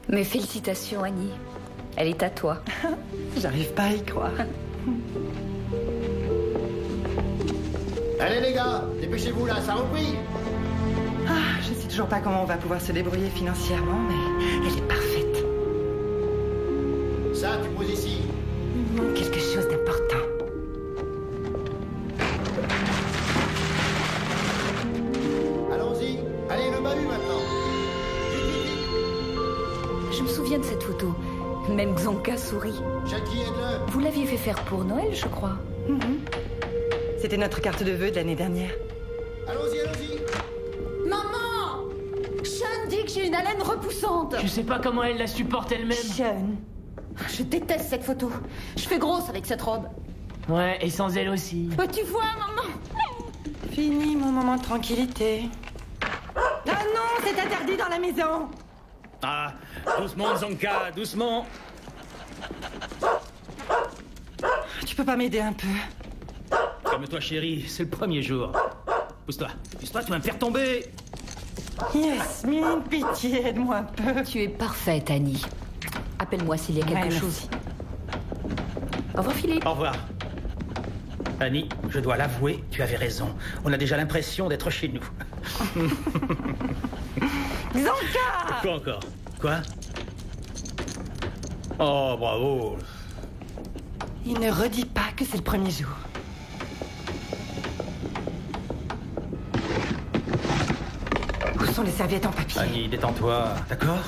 Mes félicitations, Annie. Elle est à toi. J'arrive pas à y croire. Allez les gars, dépêchez-vous là, ça a repris. Ah, je sais toujours pas comment on va pouvoir se débrouiller financièrement, mais elle est parfaite. Ça, tu poses ici. Il manque quelque chose d'important. Allons-y. Allez, le bahut maintenant. Vite, vite, vite. Je me souviens de cette photo. Même Xanka sourit. Jackie, aide-le. Vous l'aviez fait faire pour Noël, je crois. C'était notre carte de vœux de l'année dernière. Allons-y, allons-y. Maman! Sean dit que j'ai une haleine repoussante. Je sais pas comment elle la supporte elle-même. Sean. Je déteste cette photo. Je fais grosse avec cette robe. Ouais, et sans elle aussi. Oh, tu vois, maman? Fini mon moment de tranquillité. Ah non, c'est interdit dans la maison. Ah, doucement, Zonka, doucement. Tu peux pas m'aider un peu? Calme-toi, chérie, c'est le premier jour. Pousse-toi, tu vas me faire tomber. Yasmine, pitié, aide-moi un peu. Tu es parfaite, Annie. Appelle-moi s'il y a quelque Ouais, chose. Au revoir, Philippe. Au revoir. Annie, je dois l'avouer, tu avais raison. On a déjà l'impression d'être chez nous. Xanka! Quoi encore? Quoi? Oh, bravo. Il ne redit pas que c'est le premier jour. Où sont les serviettes en papier? Annie, détends-toi, d'accord?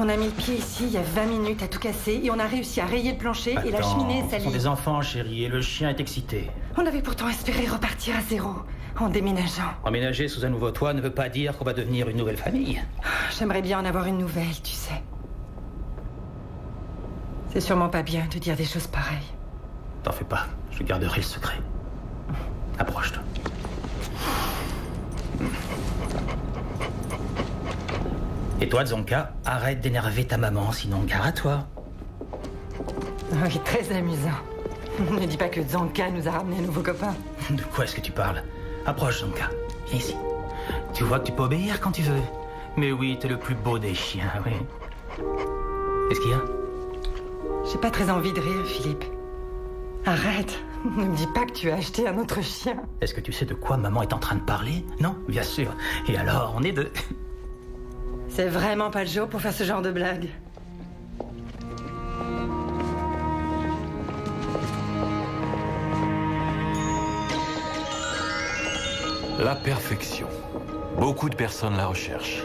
On a mis le pied ici il y a 20 minutes à tout casser et on a réussi à rayer le plancher et la Attends, cheminée est ce sont salie. des enfants, chérie, et le chien est excité. On avait pourtant espéré repartir à zéro en déménageant. Emménager sous un nouveau toit ne veut pas dire qu'on va devenir une nouvelle famille. J'aimerais bien en avoir une nouvelle, tu sais. C'est sûrement pas bien de dire des choses pareilles. T'en fais pas, je garderai le secret. Approche-toi. Et toi, Zonka, arrête d'énerver ta maman, sinon gare à toi. Oui, très amusant. Ne dis pas que Xanka nous a ramené un nouveau copain. De quoi est-ce que tu parles? Approche, Zonka. Viens ici. Tu vois que tu peux obéir quand tu veux. Mais oui, t'es le plus beau des chiens, oui. Qu'est-ce qu'il y a? J'ai pas très envie de rire, Philippe. Arrête. Ne me dis pas que tu as acheté un autre chien. Est-ce que tu sais de quoi maman est en train de parler? Non, bien sûr. Et alors, on est deux. C'est vraiment pas le jour pour faire ce genre de blague. La perfection. Beaucoup de personnes la recherchent.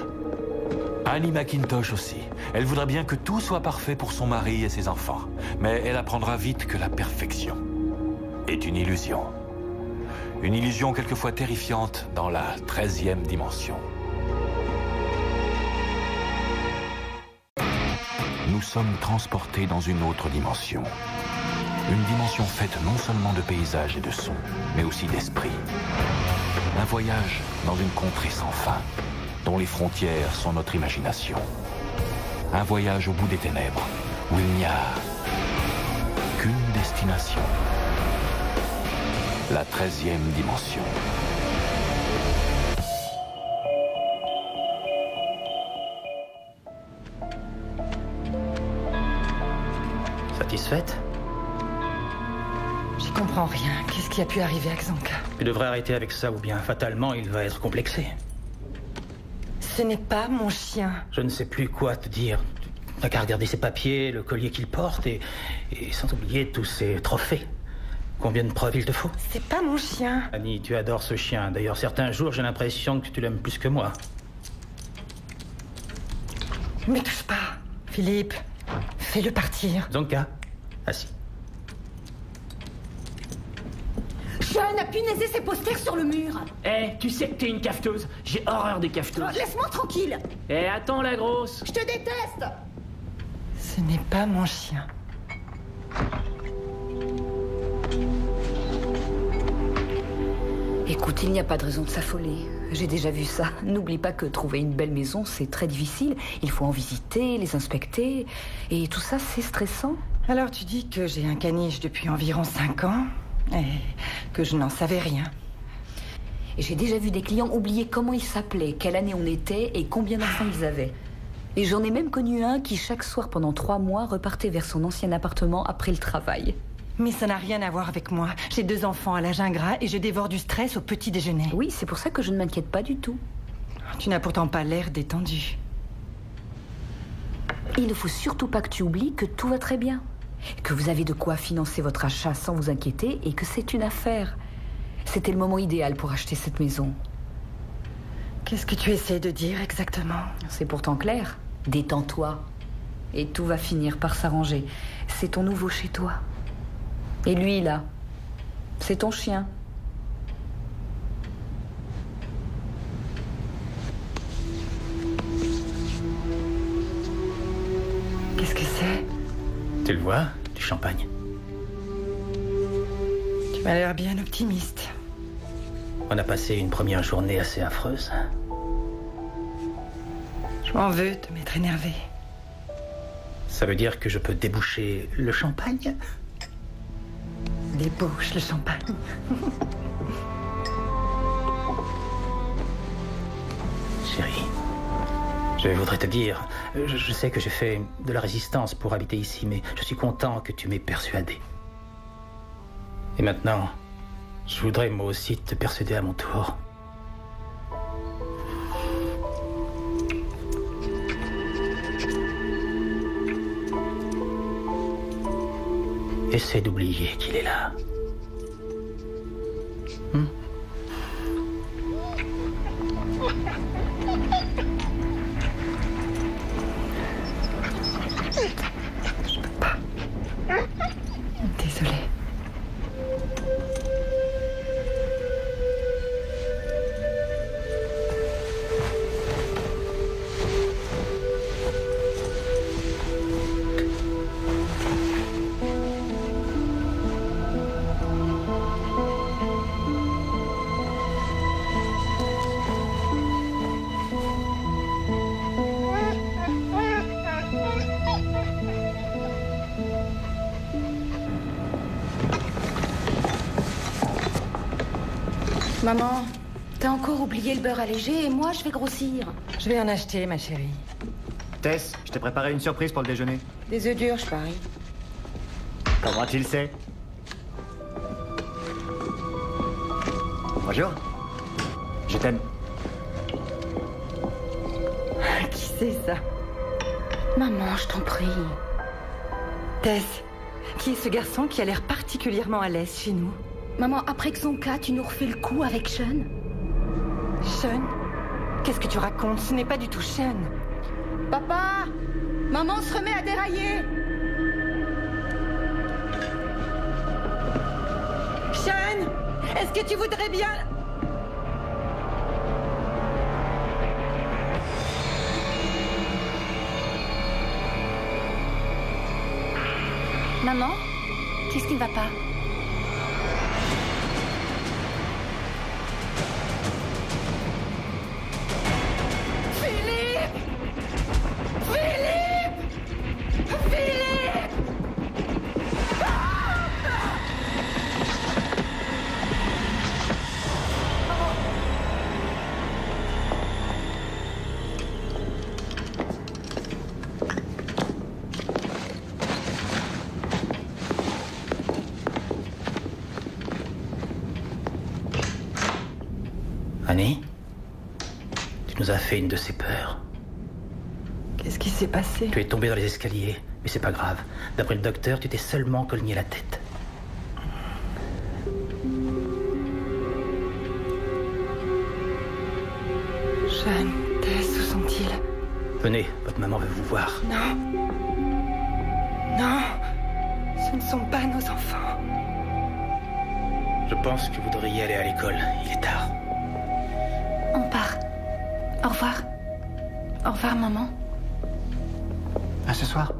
Annie McIntosh aussi. Elle voudrait bien que tout soit parfait pour son mari et ses enfants. Mais elle apprendra vite que la perfection est une illusion. Une illusion quelquefois terrifiante dans la 13e dimension. Nous sommes transportés dans une autre dimension. Une dimension faite non seulement de paysages et de sons, mais aussi d'esprit. Un voyage dans une contrée sans fin, dont les frontières sont notre imagination. Un voyage au bout des ténèbres, où il n'y a qu'une destination. La 13e dimension. Satisfaite? J'y comprends rien. Qu'est-ce qui a pu arriver à Xanka? Tu devrais arrêter avec ça ou bien fatalement il va être complexé. Ce n'est pas mon chien. Je ne sais plus quoi te dire. T'as qu'à regarder ses papiers, le collier qu'il porte et sans oublier tous ses trophées. Combien de preuves il te faut? C'est pas mon chien. Annie, tu adores ce chien. D'ailleurs, certains jours, j'ai l'impression que tu l'aimes plus que moi. Ne me touche pas. Philippe, fais-le partir. Zonka, assis. Sean a punaisé ses posters sur le mur. Eh, tu sais que t'es une cafeteuse. J'ai horreur des cafeteuses. Laisse-moi tranquille. Eh, attends la grosse. Je te déteste. Ce n'est pas mon chien. Écoute, il n'y a pas de raison de s'affoler. J'ai déjà vu ça. N'oublie pas que trouver une belle maison, c'est très difficile. Il faut en visiter, les inspecter. Et tout ça, c'est stressant. Alors tu dis que j'ai un caniche depuis environ 5 ans et que je n'en savais rien. Et j'ai déjà vu des clients oublier comment ils s'appelaient, quelle année on était et combien d'enfants ils avaient. Et j'en ai même connu un qui, chaque soir pendant 3 mois, repartait vers son ancien appartement après le travail. Mais ça n'a rien à voir avec moi. J'ai 2 enfants à l'âge ingrat et je dévore du stress au petit déjeuner. Oui, c'est pour ça que je ne m'inquiète pas du tout. Tu n'as pourtant pas l'air détendu. Il ne faut surtout pas que tu oublies que tout va très bien. Que vous avez de quoi financer votre achat sans vous inquiéter et que c'est une affaire. C'était le moment idéal pour acheter cette maison. Qu'est-ce que tu essaies de dire exactement? C'est pourtant clair. Détends-toi. Et tout va finir par s'arranger. C'est ton nouveau chez toi. Et lui, là, c'est ton chien. Qu'est-ce que c'est? Tu le vois? Du champagne. Tu m'as l'air bien optimiste. On a passé une première journée assez affreuse. Je m'en veux de m'être énervé. Ça veut dire que je peux déboucher le champagne? Débouche le champagne. Chérie, je voudrais te dire, je sais que j'ai fait de la résistance pour habiter ici, mais je suis content que tu m'aies persuadé. Et maintenant, je voudrais moi aussi te persuader à mon tour. Essaie d'oublier qu'il est là. Je peux pas. Désolée. Maman, t'as encore oublié le beurre allégé et moi, je vais grossir. Je vais en acheter, ma chérie. Tess, je t'ai préparé une surprise pour le déjeuner. Des œufs durs, je parie. Comment tu le sais? Bonjour. Je t'aime. Qui c'est ça? Maman, je t'en prie. Tess, qui est ce garçon qui a l'air particulièrement à l'aise chez nous? Maman, après que son cas, tu nous refais le coup avec Sean? Sean? Qu'est-ce que tu racontes? Ce n'est pas du tout Sean. Papa! Maman se remet à dérailler! Sean! Est-ce que tu voudrais bien... Maman? Qu'est-ce qui ne va pas? Annie, tu nous as fait une de ces peurs. Qu'est-ce qui s'est passé? Tu es tombée dans les escaliers, mais c'est pas grave. D'après le docteur, tu t'es seulement cogné la tête. Sean, Tess, où sont-ils? Venez, votre maman veut vous voir. Non. Non. Ce ne sont pas nos enfants. Je pense que vous devriez aller à l'école. Il est tard. On part. Au revoir. Au revoir, maman. À ce soir.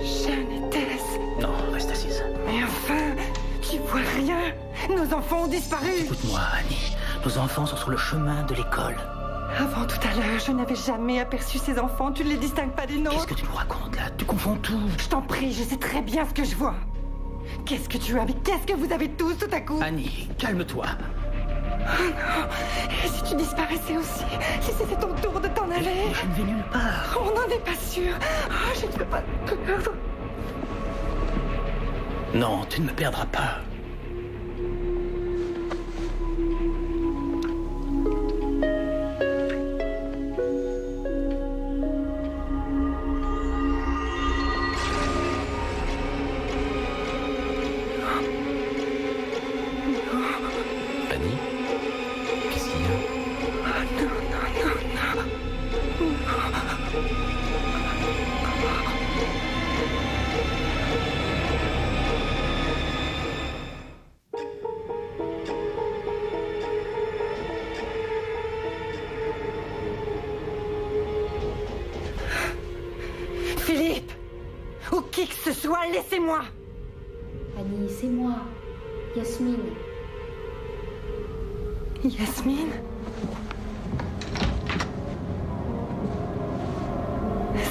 Sean et Tess. Non, reste assise. Mais enfin, tu vois rien. Nos enfants ont disparu. Écoute-moi, Annie. Nos enfants sont sur le chemin de l'école. Avant tout à l'heure, je n'avais jamais aperçu ces enfants. Tu ne les distingues pas des nôtres. Qu'est-ce que tu nous racontes là? Tu confonds tout. Je t'en prie, je sais très bien ce que je vois. Qu'est-ce que tu as? Mais qu'est-ce que vous avez tous tout à coup? Annie, calme-toi. Oh non. Et si tu disparaissais aussi? Si c'était ton tour de t'en aller? Je ne vais nulle part. On n'en est pas sûr. Oh, je ne veux pas te perdre. Non, tu ne me perdras pas. Annie? Qu'est-ce qu'il y a? Oh non, non, non, non. Philippe! Ou qui que ce soit, laissez-moi! Annie, c'est moi, Yasmine. Yasmine?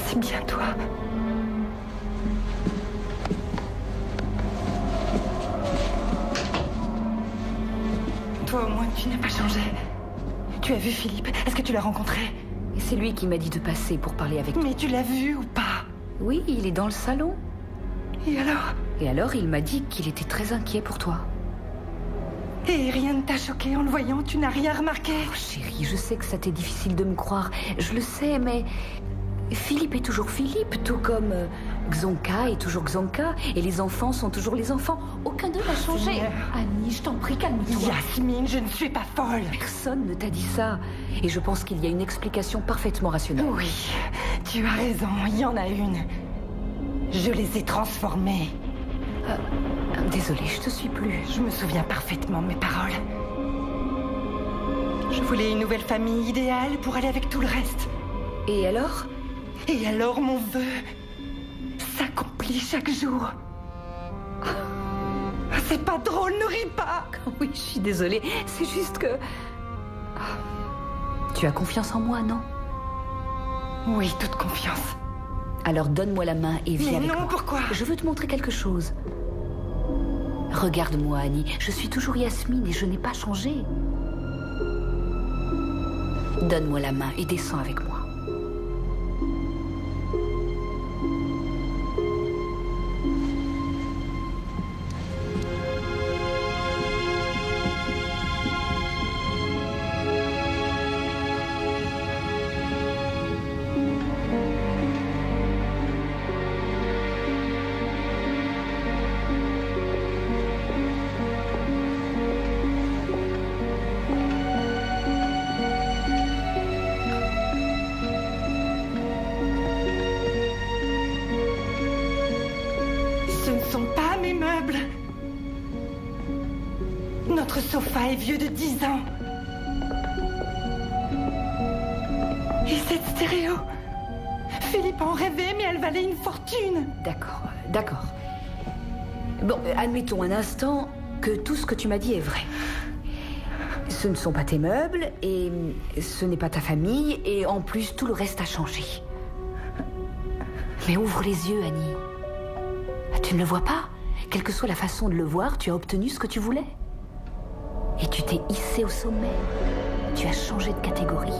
C'est bien toi. Toi au moins tu n'as pas changé. Tu as vu Philippe? Est-ce que tu l'as rencontré? Et c'est lui qui m'a dit de passer pour parler avec toi. Mais tu l'as vu ou pas? Oui, il est dans le salon. Et alors? Et alors, il m'a dit qu'il était très inquiet pour toi. Et rien ne t'a choqué en le voyant? Tu n'as rien remarqué? Oh, chérie, je sais que ça t'est difficile de me croire. Je le sais, mais... Philippe est toujours Philippe, tout comme Xonka est toujours Xonka, et les enfants sont toujours les enfants. Aucun d'eux n'a changé. Seigneur. Annie, je t'en prie, calme-toi. Yasmine, je ne suis pas folle. Personne ne t'a dit ça. Et je pense qu'il y a une explication parfaitement rationnelle. Oui, tu as raison, il y en a une. Je les ai transformés. Désolée, je te suis plus. Je me souviens parfaitement de mes paroles. Je voulais une nouvelle famille idéale pour aller avec tout le reste. Et alors? Et alors mon vœu s'accomplit chaque jour. C'est pas drôle, ne ris pas. Oui, je suis désolée. C'est juste que... Tu as confiance en moi, non? Oui, toute confiance. Alors donne-moi la main et viens Mais avec non, moi. pourquoi? Je veux te montrer quelque chose. Regarde-moi, Annie. Je suis toujours Yasmine et je n'ai pas changé. Donne-moi la main et descends avec moi. Ce ne sont pas mes meubles. Notre sofa est vieux de 10 ans. Et cette stéréo? Philippe en rêvait, mais elle valait une fortune. D'accord, d'accord. Bon, admettons un instant que tout ce que tu m'as dit est vrai. Ce ne sont pas tes meubles, et ce n'est pas ta famille, et en plus, tout le reste a changé. Mais ouvre les yeux, Annie. Tu ne le vois pas? Quelle que soit la façon de le voir, tu as obtenu ce que tu voulais. Et tu t'es hissé au sommet. Tu as changé de catégorie.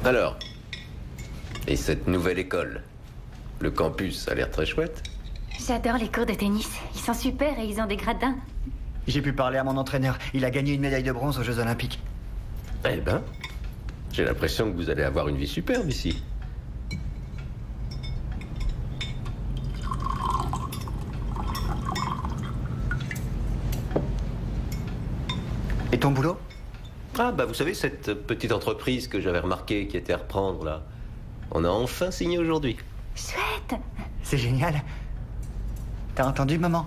Alors, et cette nouvelle école? Le campus a l'air très chouette. J'adore les cours de tennis. Ils sont super et ils ont des gradins. J'ai pu parler à mon entraîneur. Il a gagné une médaille de bronze aux Jeux Olympiques. Eh ben, j'ai l'impression que vous allez avoir une vie superbe ici. Et ton boulot? Ah bah vous savez, cette petite entreprise que j'avais remarquée qui était à reprendre là, on a enfin signé aujourd'hui. Chouette. C'est génial. T'as entendu, maman?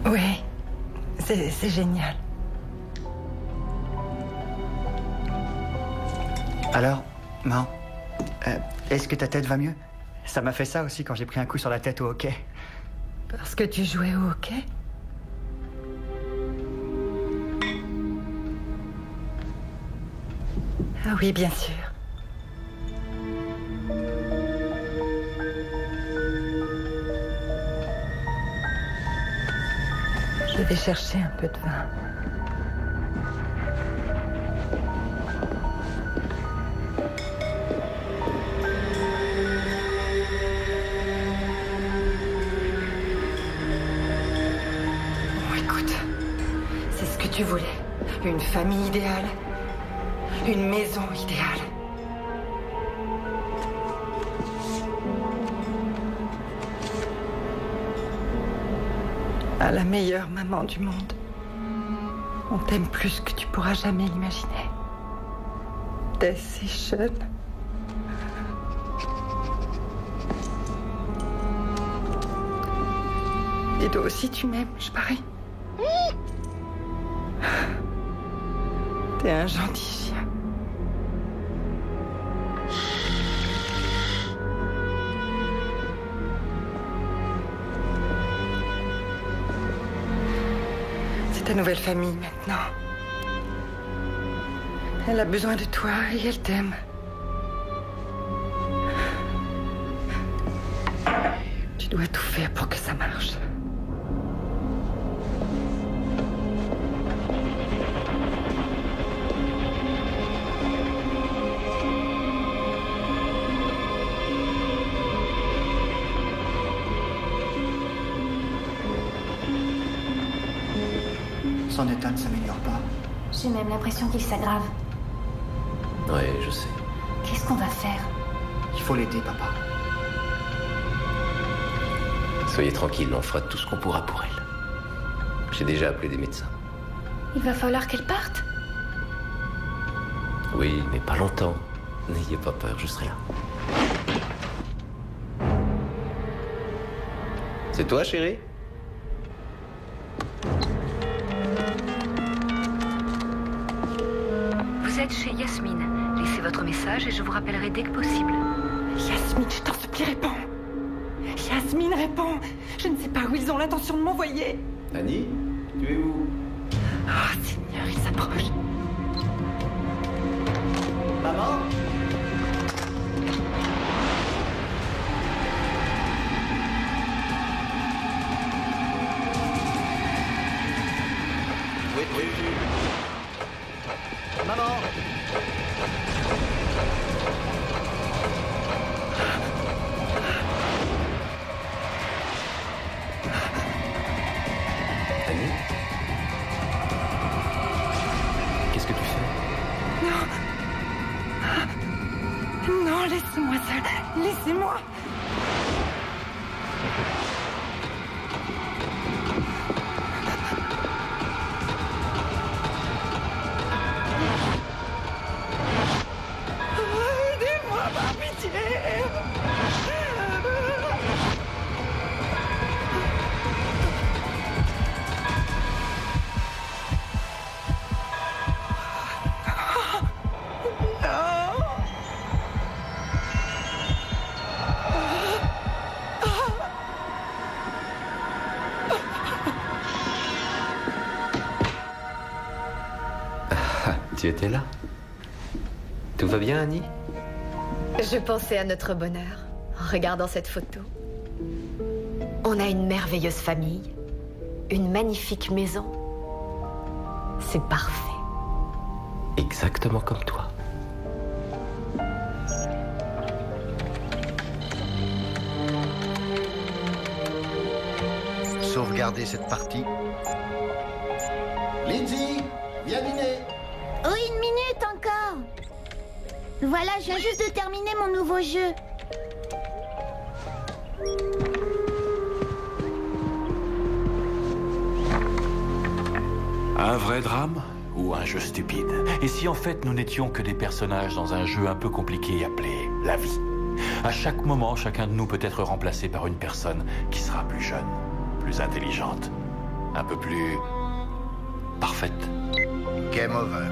Oui, c'est génial. Alors, maman, est-ce que ta tête va mieux? Ça m'a fait ça aussi quand j'ai pris un coup sur la tête au hockey. Parce que tu jouais au hockey? Ah oui, bien sûr. Je vais chercher un peu de vin. Bon, écoute, c'est ce que tu voulais. Une famille idéale. Une maison idéale. À la meilleure maman du monde. On t'aime plus que tu pourras jamais l'imaginer. T'es si jeune. Et toi aussi tu m'aimes, je parie. T'es un gentil chien. Ta nouvelle famille maintenant. Elle a besoin de toi et elle t'aime. Tu dois tout faire pour que ça marche. Son état ne s'améliore pas. J'ai même l'impression qu'il s'aggrave. Ouais, je sais. Qu'est-ce qu'on va faire? Il faut l'aider, papa. Soyez tranquille, on fera tout ce qu'on pourra pour elle. J'ai déjà appelé des médecins. Il va falloir qu'elle parte. Oui, mais pas longtemps. N'ayez pas peur, je serai là. C'est toi, chérie? Vous êtes chez Yasmine. Laissez votre message et je vous rappellerai dès que possible. Yasmine, je t'en supplie, réponds. Yasmine, réponds. Je ne sais pas où ils ont l'intention de m'envoyer. Annie, tu es où? Oh, Seigneur, il s'approche. Maman? Oui. Maman? Annie? Qu'est-ce que tu fais? Non, laissez-moi seule. Laissez-moi. Aidez-moi, par pitié. Tu étais là? Tout va bien, Annie? Je pensais à notre bonheur en regardant cette photo. On a une merveilleuse famille, une magnifique maison. C'est parfait. Exactement comme toi. Sauvegarder cette partie. Lindsay, viens dîner. Oh, 1 minute encore. Voilà, je viens juste de terminer mon nouveau jeu. Un vrai drame ou un jeu stupide? Et si en fait nous n'étions que des personnages dans un jeu un peu compliqué appelé la vie? À chaque moment, chacun de nous peut être remplacé par une personne qui sera plus jeune, plus intelligente, un peu plus parfaite. Game over.